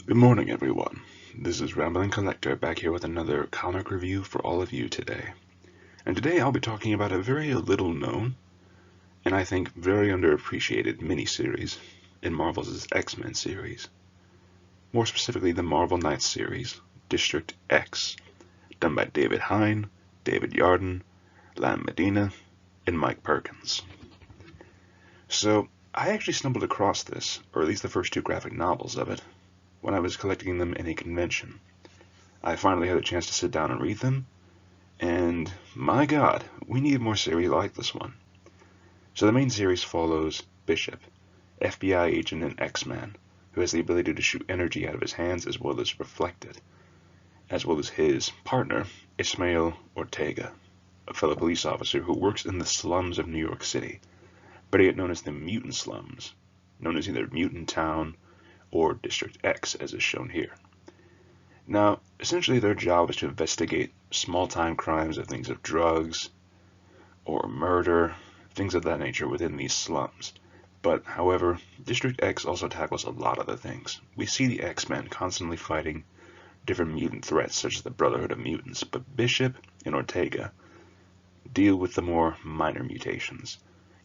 Good morning, everyone. This is Ramble Collector back here with another comic review for all of you today. And today I'll be talking about a very little known, and I think very underappreciated miniseries in Marvel's X-Men series. More specifically, the Marvel Knights series, District X, done by David Hine, David Yarden, Lan Medina, and Mike Perkins. So, I actually stumbled across this, or at least the first two graphic novels of it, when I was collecting them in a convention. I finally had a chance to sit down and read them, and my god, we need more series like this one. So the main series follows Bishop, FBI agent and X-Man, who has the ability to shoot energy out of his hands as well as reflect it, as well as his partner, Ismael Ortega, a fellow police officer who works in the slums of New York City, better yet known as the Mutant Slums, known as either Mutant Town or District X as is shown here. Now, essentially their job is to investigate small-time crimes of things of drugs or murder, things of that nature within these slums. But, however, District X also tackles a lot of other things. We see the X-Men constantly fighting different mutant threats such as the Brotherhood of Mutants, but Bishop and Ortega deal with the more minor mutations.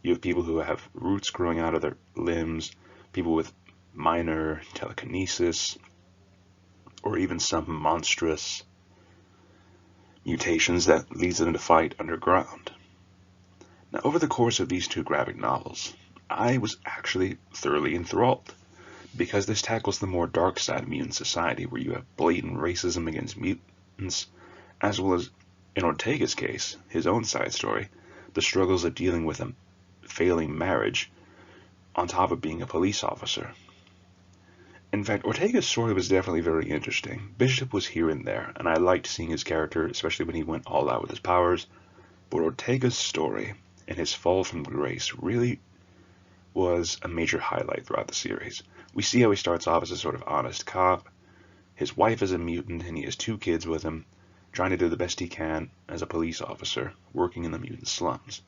You have people who have roots growing out of their limbs, people with minor telekinesis, or even some monstrous mutations that leads them to fight underground. Now, over the course of these two graphic novels, I was actually thoroughly enthralled, because this tackles the more dark side of mutant society, where you have blatant racism against mutants, as well as, in Ortega's case, his own side story, the struggles of dealing with a failing marriage on top of being a police officer. In fact, Ortega's story was definitely very interesting. Bishop was here and there, and I liked seeing his character, especially when he went all out with his powers. But Ortega's story and his fall from grace really was a major highlight throughout the series. We see how he starts off as a sort of honest cop. His wife is a mutant, and he has two kids with him, trying to do the best he can as a police officer, working in the mutant slums.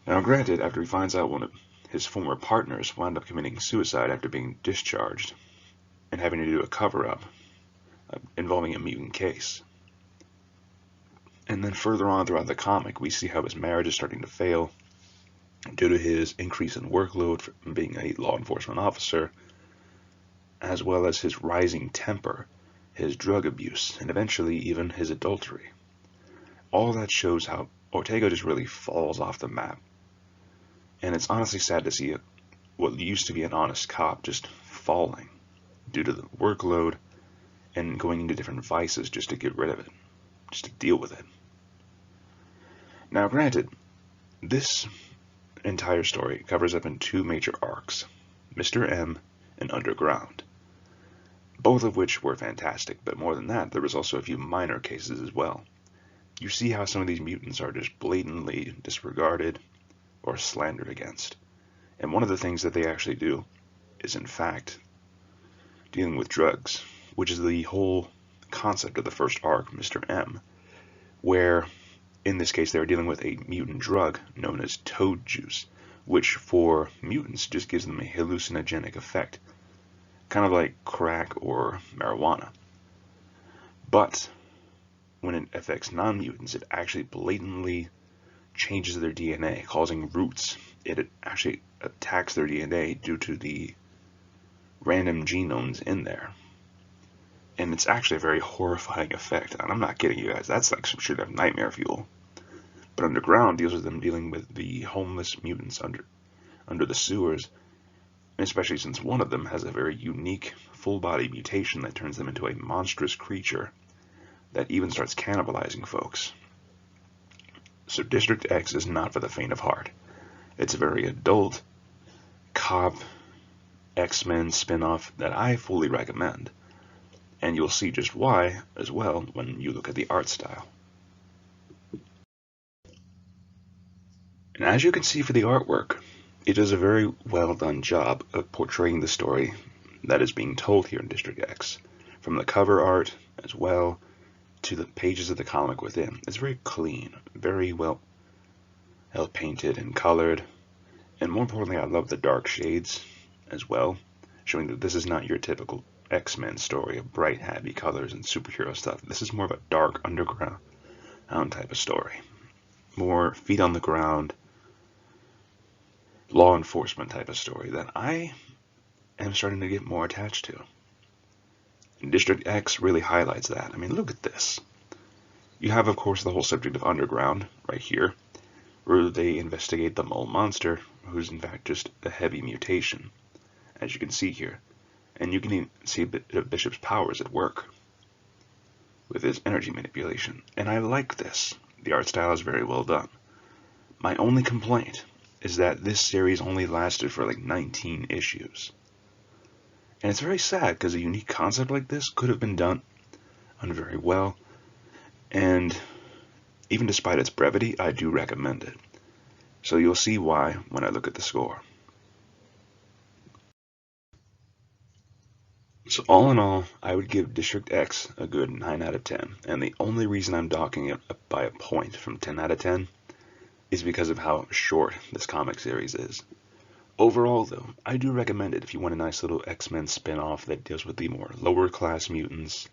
Now, granted, after he finds out one of his former partners wound up committing suicide after being discharged and having to do a cover-up involving a mutant case. And then further on throughout the comic, we see how his marriage is starting to fail due to his increase in workload from being a law enforcement officer, as well as his rising temper, his drug abuse, and eventually even his adultery. All that shows how Ortega just really falls off the map. And it's honestly sad to see what used to be an honest cop just falling due to the workload and going into different vices just to get rid of it, just to deal with it. Now, granted, this entire story covers up in two major arcs, Mr. M and Underground, both of which were fantastic, but more than that, there was also a few minor cases as well. You see how some of these mutants are just blatantly disregarded or slandered against. And one of the things that they actually do is, in fact, dealing with drugs, which is the whole concept of the first arc, Mr. M, where, in this case, they're dealing with a mutant drug known as toad juice, which for mutants just gives them a hallucinogenic effect, kind of like crack or marijuana. But when it affects non-mutants, it actually blatantly changes their DNA, causing roots. It actually attacks their DNA due to the random genomes in there. And it's actually a very horrifying effect. And I'm not kidding you guys, that's like some shit of nightmare fuel. But Underground deals with them dealing with the homeless mutants under the sewers, and especially since one of them has a very unique full-body mutation that turns them into a monstrous creature that even starts cannibalizing folks. So District X is not for the faint of heart. It's a very adult cop X-Men spin-off that I fully recommend. And you'll see just why as well when you look at the art style. And as you can see for the artwork, it does a very well done job of portraying the story that is being told here in District X. From the cover art as well to the pages of the comic within. It's very clean, very well painted and colored, and more importantly, I love the dark shades as well, showing that this is not your typical X-Men story of bright, happy colors and superhero stuff. This is more of a dark, underground type of story. More feet on the ground, law enforcement type of story that I am starting to get more attached to. And District X really highlights that. I mean, look at this. You have, of course, the whole subject of underground right here, where they investigate the mole monster, who's in fact just a heavy mutation, as you can see here. And you can even see a bit of Bishop's powers at work with his energy manipulation. And I like this. The art style is very well done. My only complaint is that this series only lasted for like 19 issues. And it's very sad because a unique concept like this could have been done very well. And even despite its brevity, I do recommend it. So you'll see why when I look at the score. So all in all, I would give District X a good 9 out of 10. And the only reason I'm docking it up by a point from 10 out of 10 is because of how short this comic series is. Overall, though, I do recommend it if you want a nice little X-Men spin-off that deals with the more lower-class mutants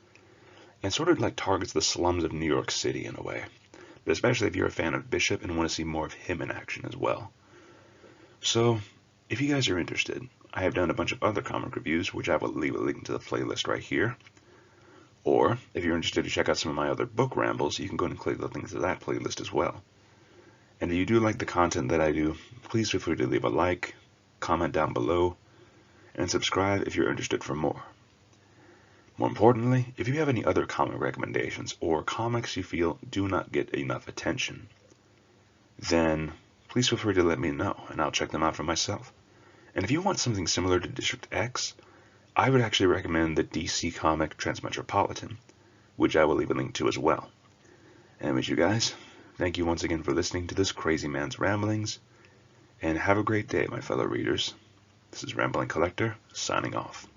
and sort of like targets the slums of New York City in a way. But especially if you're a fan of Bishop and want to see more of him in action as well. So, if you guys are interested, I have done a bunch of other comic reviews, which I will leave a link to the playlist right here. Or, if you're interested to check out some of my other book rambles, you can go and click the link to that playlist as well. And if you do like the content that I do, please feel free to leave a like, comment down below, and subscribe if you're interested for more. More importantly, if you have any other comic recommendations or comics you feel do not get enough attention, then please feel free to let me know and I'll check them out for myself. And if you want something similar to District X, I would actually recommend the DC comic Transmetropolitan, which I will leave a link to as well. And with you guys, thank you once again for listening to this crazy man's ramblings, and have a great day, my fellow readers. This is Rambling Collector, signing off.